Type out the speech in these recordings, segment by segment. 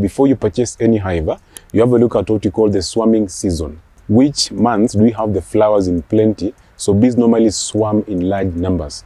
Before you purchase any hive, you have a look at what you call the swarming season. Which months do we have the flowers in plenty? So bees normally swarm in large numbers.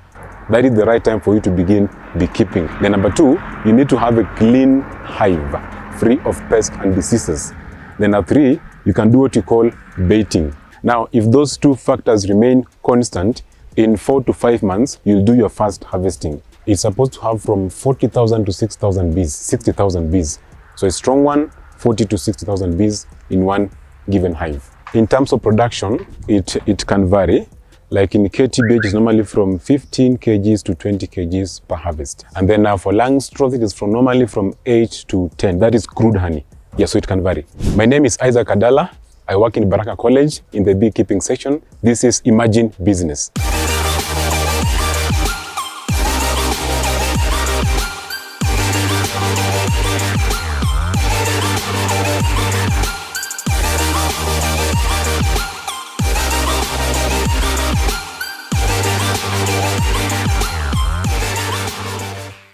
That is the right time for you to begin beekeeping. Then number 2, you need to have a clean hive, free of pests and diseases. Then number 3, you can do what you call baiting. Now, if those 2 factors remain constant, in 4 to 5 months, you'll do your first harvesting. It's supposed to have from 40,000 to 6,000 bees, 60,000 bees. So a strong one, 40 to 60,000 bees in one given hive. In terms of production, it can vary. Like in KTBH, it's normally from 15 kgs to 20 kgs per harvest. And then for Langstroth, it is normally from 8 to 10. That is crude honey. Yeah, so it can vary. My name is Isaac Adala. I work in Baraka College in the beekeeping section. This is Imagine Business.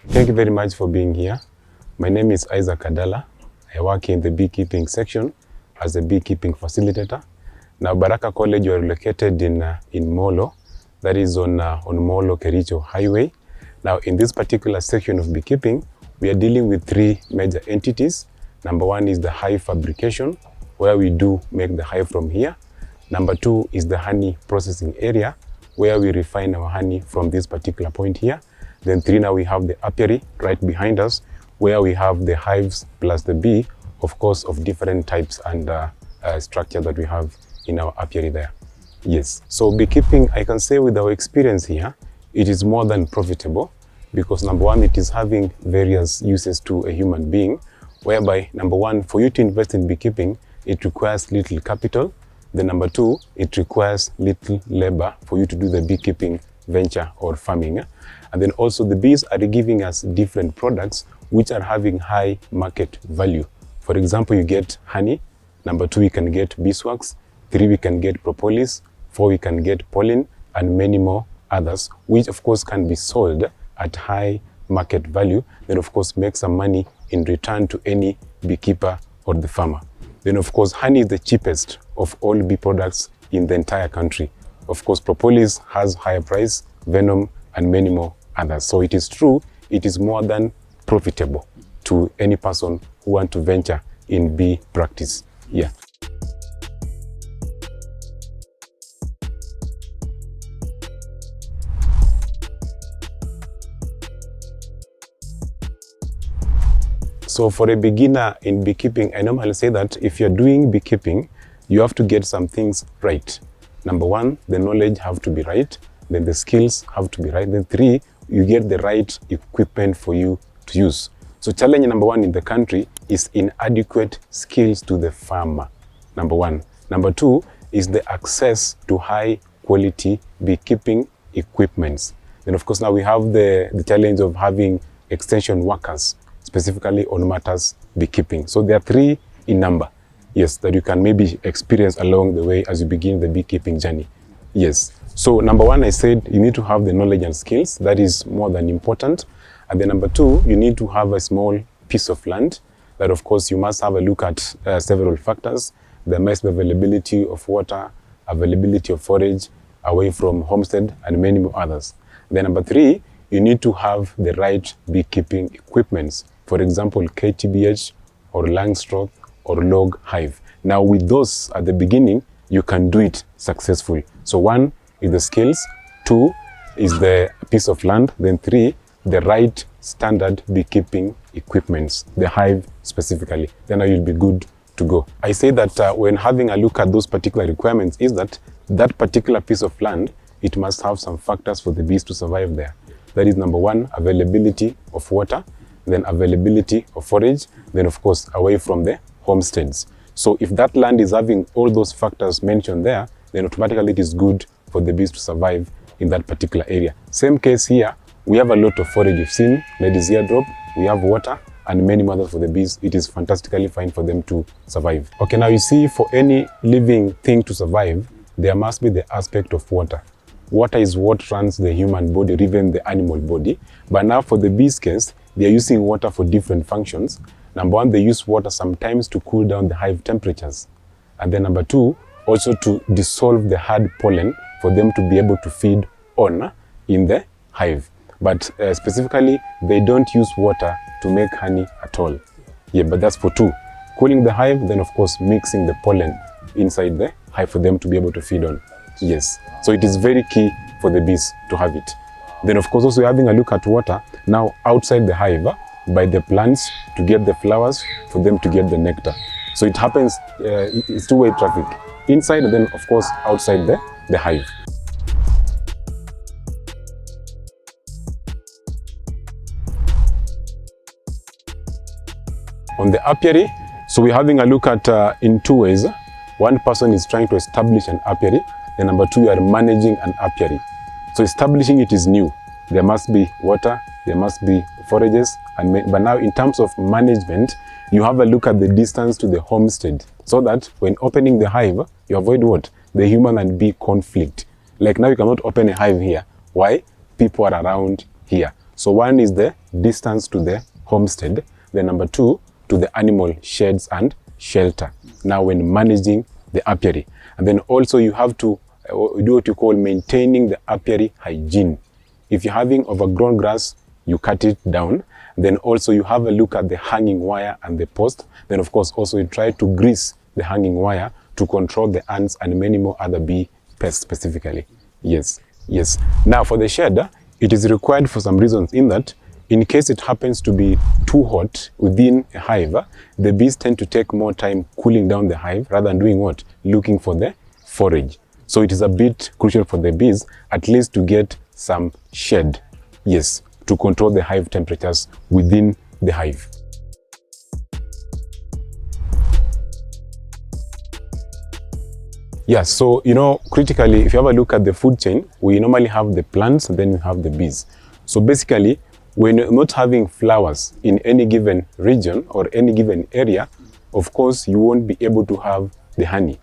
Thank you very much for being here. My name is Isaac Adala. I work in the beekeeping section as a beekeeping facilitator. Now, Baraka College, you are located in Molo. That is on Molo Kericho Highway. Now, in this particular section of beekeeping, we are dealing with 3 major entities. Number 1 is the hive fabrication, where we do make the hive from here. Number 2 is the honey processing area, where we refine our honey from this particular point here. Then 3, now we have the apiary right behind us, where we have the hives plus the bee, of course, of different types and structure that we have in our apiary there. Yes, so beekeeping, I can say with our experience here, it is more than profitable because number 1, it is having various uses to a human being, whereby number 1, for you to invest in beekeeping, it requires little capital. Then number 2, it requires little labor for you to do the beekeeping venture or farming. And then also the bees are giving us different products which are having high market value. For example, you get honey. Number 2, we can get beeswax. 3, we can get propolis. 4, we can get pollen, and many more others, which of course can be sold at high market value. Then of course make some money in return to any beekeeper or the farmer. Then of course honey is the cheapest of all bee products in the entire country. Of course propolis has higher price, venom, and many more others. So it is true, it is more than profitable to any person who want to venture in bee practice. Yeah. So for a beginner in beekeeping, I normally say that if you're doing beekeeping, you have to get some things right. Number 1, the knowledge have to be right. Then the skills have to be right. Then 3, you get the right equipment for you to use. So challenge number 1 in the country is inadequate skills to the farmer. Number 1. Number 2 is the access to high quality beekeeping equipments. Then of course now we have the challenge of having extension workers, specifically on matters beekeeping. So there are 3 in number, yes, that you can maybe experience along the way as you begin the beekeeping journey. Yes. So number 1, I said you need to have the knowledge and skills. That is more than important. And then number 2, you need to have a small piece of land. That of course you must have a look at several factors. There must be availability of water, availability of forage, away from homestead, and many more others. Then number 3, you need to have the right beekeeping equipments. For example, KTBH or Langstroth or log hive. Now with those at the beginning, you can do it successfully. So 1 is the skills, 2 is the piece of land, then 3, the right standard beekeeping equipments, the hive specifically. Then you'll be good to go. I say that when having a look at those particular requirements is that particular piece of land, it must have some factors for the bees to survive there. That is number 1, availability of water, then availability of forage, then of course away from the homesteads. So if that land is having all those factors mentioned there, then automatically it is good for the bees to survive in that particular area. Same case here, we have a lot of forage. You've seen ladies eardrop, we have water and many more for the bees. It is fantastically fine for them to survive. Okay, now you see, for any living thing to survive, there must be the aspect of water. Water is what runs the human body or even the animal body. But now for the bees case, they are using water for different functions. Number one, they use water sometimes to cool down the hive temperatures. And then number two, also to dissolve the hard pollen for them to be able to feed on in the hive. But specifically, they don't use water to make honey at all. Yeah, but that's for two. Cooling the hive, then of course mixing the pollen inside the hive for them to be able to feed on. Yes, so it is very key for the bees to have it. Then of course also having a look at water now outside the hive by the plants to get the flowers for them to get the nectar. So it happens, it's two-way traffic. Inside and then of course outside the hive. On the apiary, so we're having a look at in two ways. One person is trying to establish an apiary, and number two, you are managing an apiary. So establishing it is new. There must be water, there must be forages, but now in terms of management, you have a look at the distance to the homestead, so that when opening the hive, you avoid what? The human and bee conflict. Like now you cannot open a hive here. Why? People are around here. So one is the distance to the homestead. Then number two, to the animal sheds and shelter. Now when managing the apiary. And then also you have to do what you call maintaining the apiary hygiene. If you're having overgrown grass, you cut it down. Then also you have a look at the hanging wire and the post. Then of course also you try to grease the hanging wire to control the ants and many more other bee pests specifically. Yes, yes. Now for the shed, it is required for some reasons in that in case it happens to be too hot within a hive, the bees tend to take more time cooling down the hive rather than doing what? Looking for the forage. So it is a bit crucial for the bees at least to get some shade, yes, to control the hive temperatures within the hive. Yeah, so critically, if you have a look at the food chain, we normally have the plants and then we have the bees. So basically, when you're not having flowers in any given region or any given area, of course, you won't be able to have the honey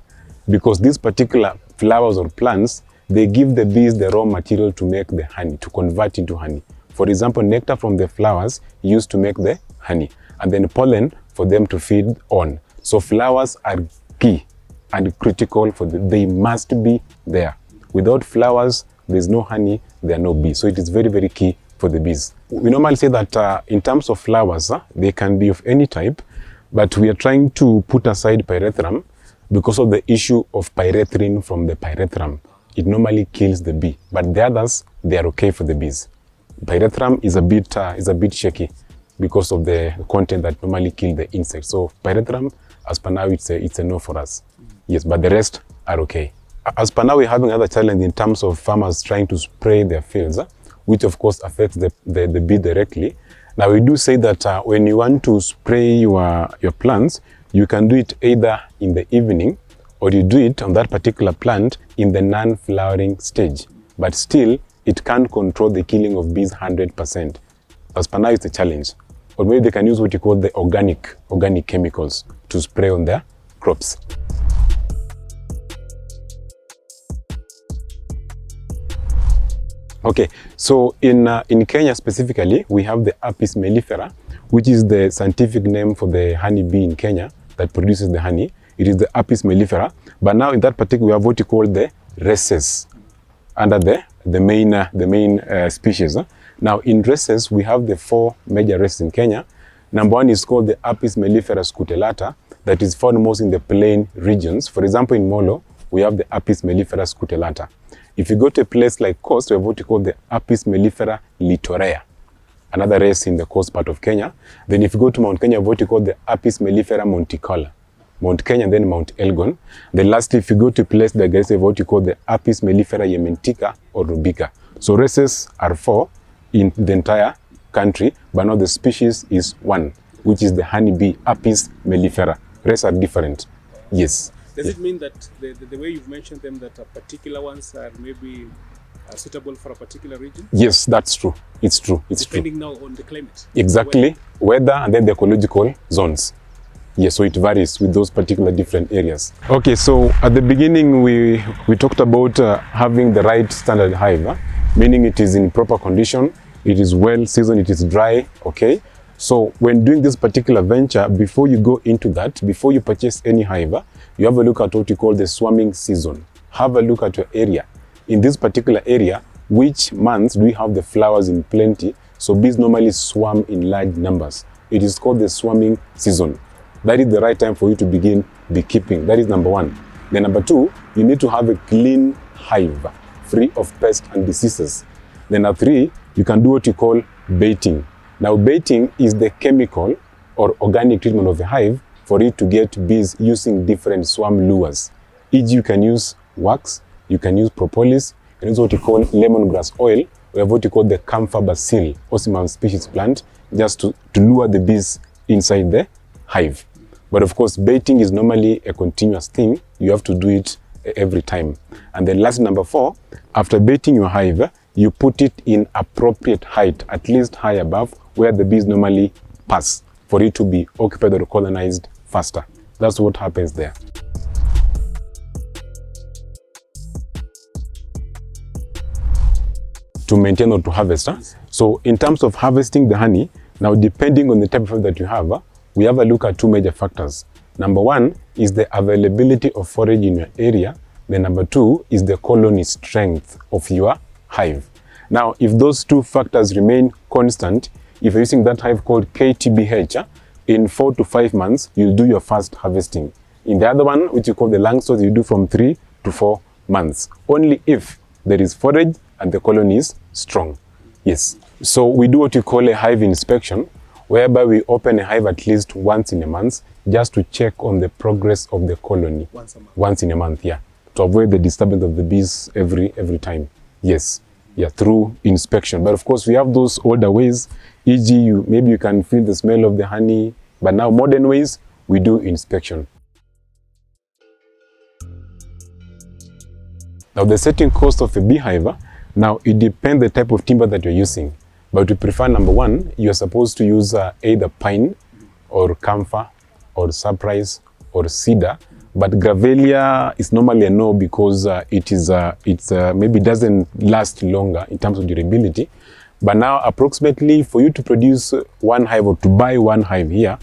because these particular flowers or plants, they give the bees the raw material to make the honey, to convert into honey. For example, nectar from the flowers used to make the honey and then pollen for them to feed on. So flowers are key and critical they must be there. Without flowers, there's no honey, there are no bees. So it is very, very key for the bees. We normally say that in terms of flowers, they can be of any type, but we are trying to put aside pyrethrum because of the issue of pyrethrin from the pyrethrum. It normally kills the bee, but the others, they are okay for the bees. Pyrethrum is a bit shaky because of the content that normally kill the insects. So pyrethrum, as per now, it's a no for us. Yes, but the rest are okay. As per now, we're having another challenge in terms of farmers trying to spray their fields, which of course affects the bee directly. Now we do say that when you want to spray your plants, you can do it either in the evening or you do it on that particular plant in the non-flowering stage. But still, it can't control the killing of bees 100%. As per now, it's a challenge. Or maybe they can use what you call the organic chemicals to spray on their crops. Okay, so in Kenya specifically, we have the Apis mellifera, which is the scientific name for the honey bee in Kenya that produces the honey. It is the Apis mellifera, but now in that particular, we have what you call the rhesus under the main species. Now in rhesus, we have the 4 major rhesus in Kenya. Number one is called the Apis mellifera scutellata, that is found most in the plain regions. For example, in Molo, we have the Apis mellifera scutellata. If you go to a place like coast, we have what you call the Apis mellifera litorea, another race in the coast part of Kenya. Then if you go to Mount Kenya, we have what you call the Apis mellifera monticola, Mount Kenya, and then Mount Elgon. Then lastly, if you go to a place like this, we have what you call the Apis mellifera yementica or rubica. So races are 4 in the entire country, but now the species is 1, which is the honeybee Apis mellifera. Races are different. Yes. Does it mean that the way you've mentioned them, that particular ones are maybe suitable for a particular region? Yes, that's true. It's true. It's Depending true. now on the climate. Exactly. Weather and then the ecological zones. Yes, so it varies with those particular different areas. Okay, so at the beginning we talked about having the right standard hive, meaning it is in proper condition, it is well seasoned, it is dry, okay? So when doing this particular venture, before you go into that, before you purchase any hive, you have a look at what you call the swarming season. Have a look at your area. In this particular area, which months do we have the flowers in plenty? So bees normally swarm in large numbers. It is called the swarming season. That is the right time for you to begin beekeeping. That is number one. Then number two, you need to have a clean hive, free of pests and diseases. Then number three, you can do what you call baiting. Now baiting is the chemical or organic treatment of the hive for it to get bees using different swarm lures. E.g. you can use wax, you can use propolis, you can use what you call lemongrass oil, or what you call the camphor basil, Ocimum species plant, just to lure the bees inside the hive. But of course, baiting is normally a continuous thing. You have to do it every time. And then last, number four, after baiting your hive, you put it in appropriate height, at least high above where the bees normally pass, for it to be occupied or colonized faster. That's what happens there. To maintain or to harvest. So in terms of harvesting the honey, now depending on the type of hive that you have, we have a look at two major factors. Number one is the availability of forage in your area. Then number two is the colony strength of your hive. Now, if those two factors remain constant, if you're using that hive called KTBH, in 4 to 5 months, you'll do your first harvesting. In the other one, which you call the Langstroth, you do from 3 to 4 months. Only if there is forage and the colony is strong. Yes. So we do what we call a hive inspection, whereby we open a hive at least once in a month, just to check on the progress of the colony. Once a month. Once in a month, yeah. To avoid the disturbance of the bees every time. Yes. Yeah, through inspection. But of course, we have those older ways, e.g. maybe you can feel the smell of the honey, but now modern ways, we do inspection. Now the setting cost of a beehive, now it depends the type of timber that you're using. But we prefer, number one, you're supposed to use either pine or camphor or cypress or cedar. But gravelia is normally a no, because it maybe doesn't last longer in terms of durability. But now approximately for you to produce one hive or to buy one hive here,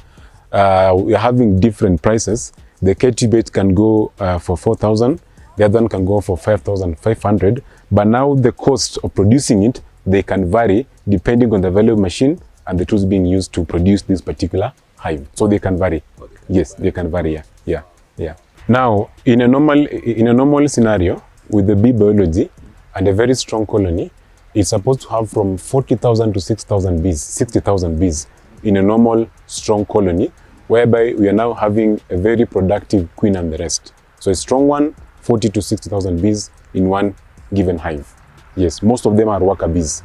we are having different prices. The KTBH can go for 4,000, the other one can go for 5,500. But now the cost of producing it, they can vary depending on the value of machine and the tools being used to produce this particular hive. So they can vary. Yes, they can vary. Yeah. Now, in a normal scenario with the bee biology and a very strong colony, it's supposed to have from 40,000 to 6,000 bees, 60,000 bees in a normal strong colony, whereby we are now having a very productive queen and the rest. So a strong one, 40 to 60,000 bees in one given hive. Yes, most of them are worker bees.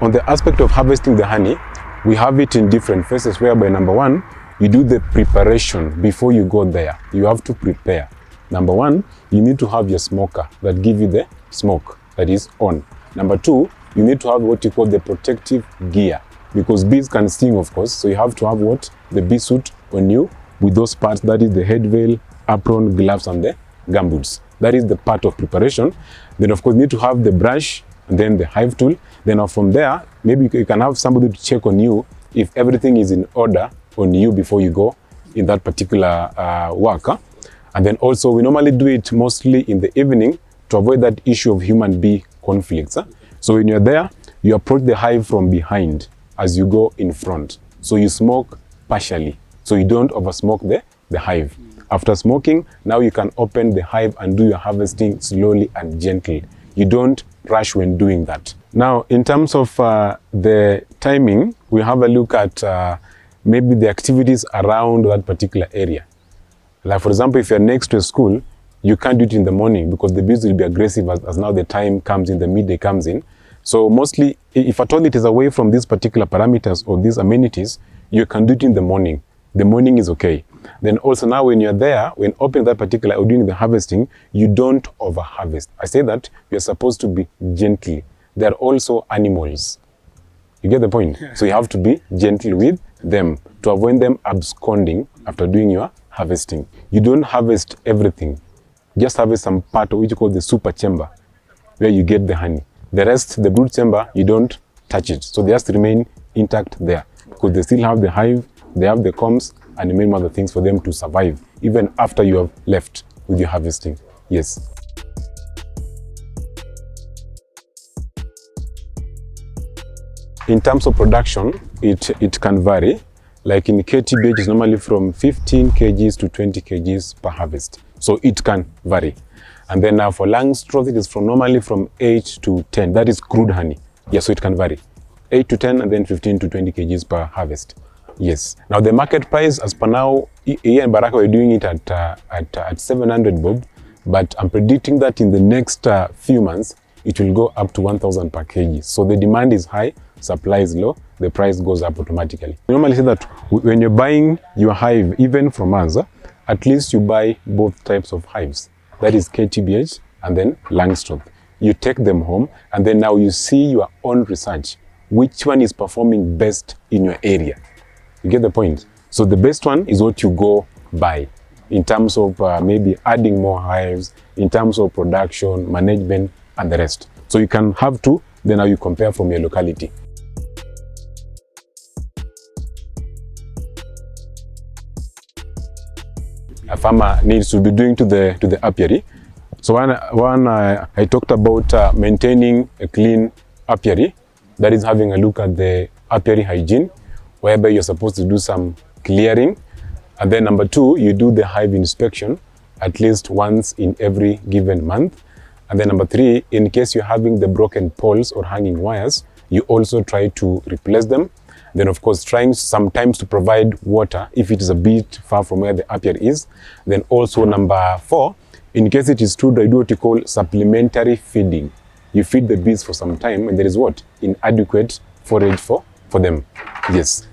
On the aspect of harvesting the honey, we have it in different phases, whereby number one, you do the preparation before you go there. You have to prepare. Number one, you need to have your smoker that give you the smoke that is on. Number two, you need to have what you call the protective gear, because bees can sting, of course. So you have to have what? The bee suit on you with those parts, that is the head veil, apron, gloves, and the gumboots. That is the part of preparation. Then of course you need to have the brush, and then the hive tool. Then from there, maybe you can have somebody to check on you if everything is in order on you before you go in that particular work. And then also we normally do it mostly in the evening to avoid that issue of human bee conflicts. So when you're there, you approach the hive from behind as you go in front. So you smoke partially, so you don't over smoke the hive. After smoking, now you can open the hive and do your harvesting slowly and gently. You don't rush when doing that. Now, in terms of the timing, we have a look at maybe the activities around that particular area. Like for example, if you're next to a school, you can't do it in the morning because the bees will be aggressive as now the time comes in, the midday comes in. So mostly, if at all it is away from these particular parameters or these amenities, you can do it in the morning. The morning is okay. Then also now when you're there, when opening that particular or doing the harvesting, you don't over harvest. I say that you're supposed to be gentle. They're also animals. You get the point? So you have to be gentle with them to avoid them absconding after doing your harvesting. You don't harvest everything. Just harvest some part of which you call the super chamber. where you get the honey. The rest, the brood chamber, you don't touch it. So they just remain intact there because they still have the hive, they have the combs, and many other things for them to survive even after you have left with your harvesting. Yes. In terms of production, it can vary. Like in KTBH, it's normally from 15 kgs to 20 kgs per harvest. So it can vary. And then now for Langstroth, it is normally from 8 to 10. That is crude honey. Yes, so it can vary. 8 to 10 and then 15 to 20 kgs per harvest. Yes. Now the market price, as per now, here in Baraka, we're doing it at 700 bob. But I'm predicting that in the next few months, it will go up to 1,000 per kg. So the demand is high, supply is low, the price goes up automatically. We normally say that when you're buying your hive, even from us, at least you buy both types of hives. That is KTBH and then Langstroth. You take them home and then now you see your own research. Which one is performing best in your area? You get the point? So the best one is what you go buy in terms of maybe adding more hives, in terms of production, management, and the rest. So you can have two, then now you compare from your locality. A farmer needs to be doing to the apiary. So one I talked about maintaining a clean apiary, that is having a look at the apiary hygiene, whereby you're supposed to do some clearing. And then number two, you do the hive inspection at least once in every given month. And then number three, in case you're having the broken poles or hanging wires, you also try to replace them. Then of course, trying sometimes to provide water if it is a bit far from where the apiary is. Then also number four, in case it is too dry, do what you call supplementary feeding. You feed the bees for some time and there is what? Inadequate forage for them. Yes.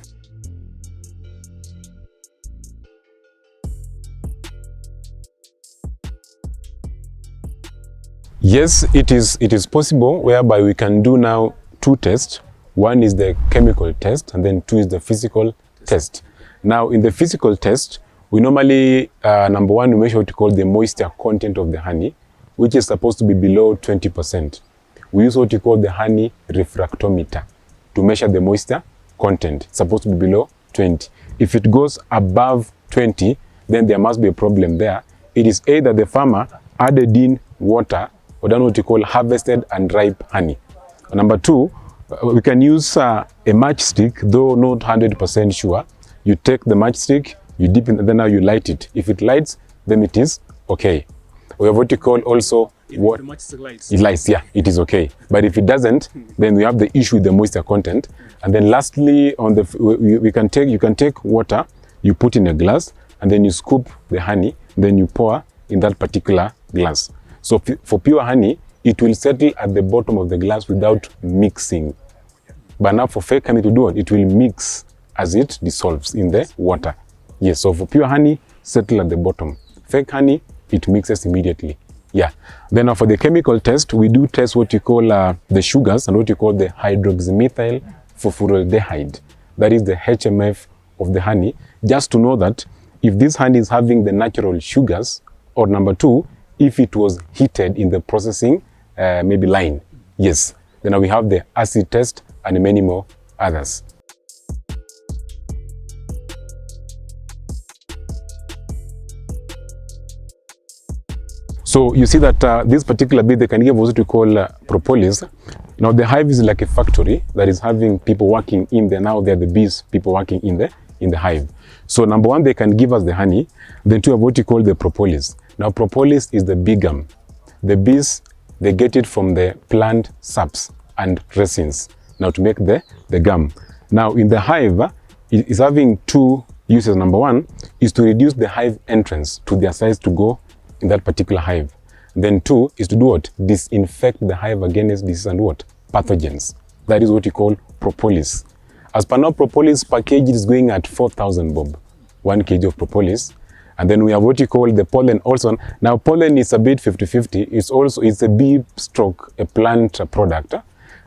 Yes, it is possible, whereby we can do now two tests. One is the chemical test and then two is the physical test. Now in the physical test, we normally, number one, we measure what we call the moisture content of the honey, which is supposed to be below 20%. We use what we call the honey refractometer to measure the moisture content. It's supposed to be below 20. If it goes above 20, then there must be a problem there. It is either the farmer added in water or done what we call harvested and ripe honey. Number two, we can use a matchstick, though not 100% sure. You take the matchstick, you dip in, and then now you light it. If it lights, then it is okay. We have what you call also what the matchstick lights. It lights, yeah, it is okay. But if it doesn't, then we have the issue with the moisture content. And then lastly, on the you can take water, you put in a glass, and then you scoop the honey, then you pour in that particular glass. So for pure honey, it will settle at the bottom of the glass without mixing. But now for fake honey to do it will mix as it dissolves in the water. Yes, so for pure honey, settle at the bottom. Fake honey, it mixes immediately. Yeah. Then now for the chemical test, we do test what you call the sugars and what you call the hydroxymethyl furfural. That is the HMF of the honey, just to know that if this honey is having the natural sugars, or number two, if it was heated in the processing maybe line. Yes. Then we have the acid test and many more others. So you see that this particular bee, they can give what we call propolis. Now the hive is like a factory that is having people working in there. Now they're the bees, people working in the hive. So number one, they can give us the honey. Then two have what you call the propolis. Now propolis is the bee gum. The bees, they get it from the plant saps and resins. Now to make the gum. Now in the hive, it is having two uses. Number one is to reduce the hive entrance to their size to go in that particular hive. Then two is to do what? Disinfect the hive against disease and what? Pathogens. That is what you call propolis. As per now, propolis per kg is going at 4,000 bob. 1 kg of propolis. And then we have what you call the pollen also. Now pollen is a bit 50-50. It's a bee stroke, a plant product.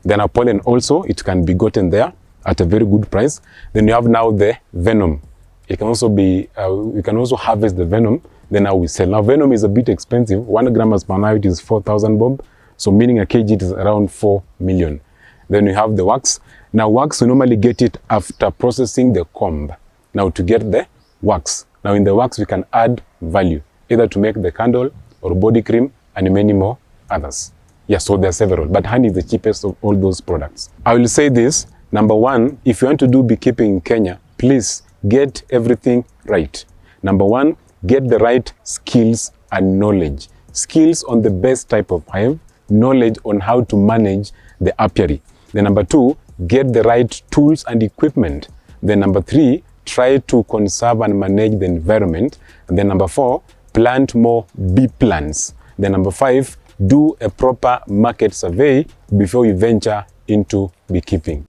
Then a pollen also, it can be gotten there at a very good price. Then you have now the venom. It can also be, we can also harvest the venom. Then now we sell. Now venom is a bit expensive. 1 gram as per now it is 4,000 bob. So meaning a kg is around 4 million. Then we have the wax. Now wax, we normally get it after processing the comb. Now to get the wax. Now in the wax, we can add value, either to make the candle or body cream and many more others. Yes, so there are several, but honey is the cheapest of all those products. I will say this, number one, if you want to do beekeeping in Kenya, please get everything right. Number one, get the right skills and knowledge. Skills on the best type of hive, knowledge on how to manage the apiary. Then number two, get the right tools and equipment. Then number three, try to conserve and manage the environment. And then number four, plant more bee plants. Then number five, do a proper market survey before you venture into beekeeping.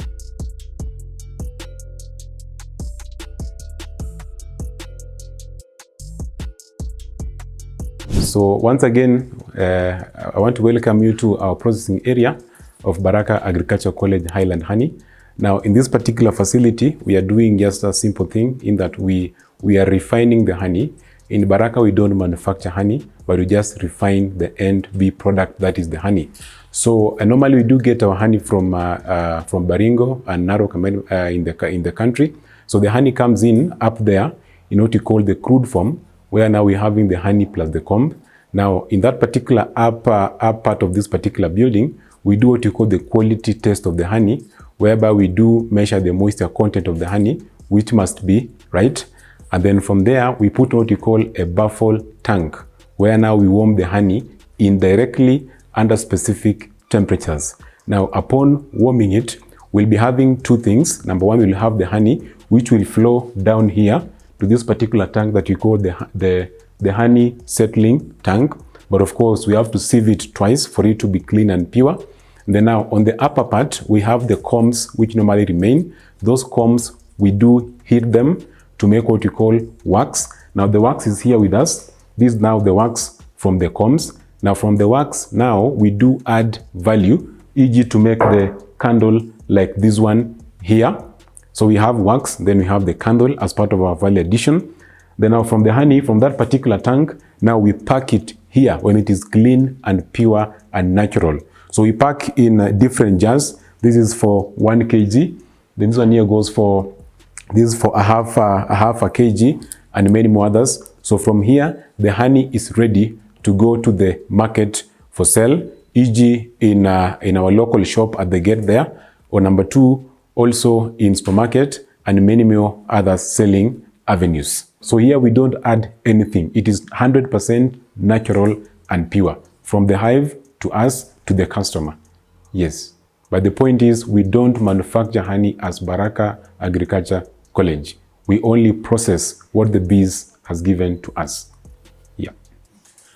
So once again, I want to welcome you to our processing area of Baraka Agricultural College Highland Honey. Now in this particular facility, we are doing just a simple thing in that we are refining the honey. In Baraka, we don't manufacture honey, but we just refine the end bee product, that is the honey. So normally we do get our honey from Baringo and Narok in the country. So the honey comes in up there in what we call the crude form, where now we're having the honey plus the comb. Now, in that particular up part of this particular building, we do what we call the quality test of the honey, whereby we do measure the moisture content of the honey, which must be right. And then from there, we put what we call a baffle tank, where now we warm the honey indirectly under specific temperatures. Now, upon warming it, we'll be having two things. Number one, we'll have the honey, which will flow down here to this particular tank that we call the honey settling tank. But of course, we have to sieve it twice for it to be clean and pure. And then now on the upper part, we have the combs which normally remain. Those combs, we do heat them to make what we call wax. Now the wax is here with us. This is now the wax from the combs. Now from the wax, now we do add value, e.g. to make the candle like this one here. So we have wax, then we have the candle as part of our value addition. Then now from the honey, from that particular tank, now we pack it here when it is clean and pure and natural. So we pack in different jars. This is for 1 kg. Then this one here goes for, this is for a half a kg and many more others. So from here, the honey is ready to go to the market for sale, e.g. in our local shop at the gate there, or number two, also in supermarket and many more other selling avenues. So here we don't add anything. It is 100% natural and pure from the hive to us to the customer. Yes. But the point is we don't manufacture honey as Baraka Agriculture College. We only process what the bees has given to us. Yeah.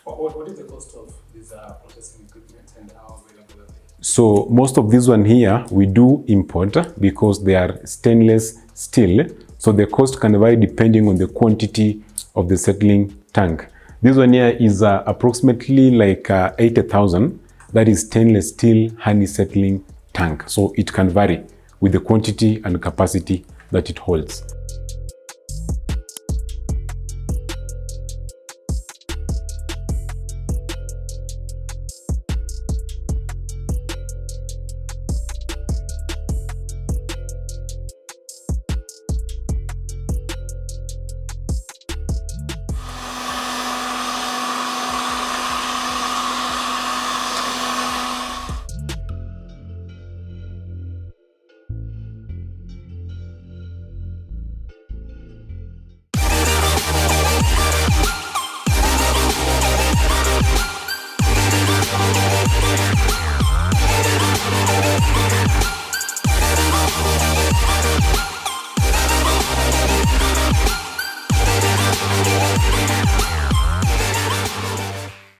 What is the cost of these processing equipment and how available are they? So most of this one here, we do import because they are stainless steel. So the cost can vary depending on the quantity of the settling tank. This one here is approximately like 80,000. That is stainless steel honey settling tank. So it can vary with the quantity and capacity that it holds.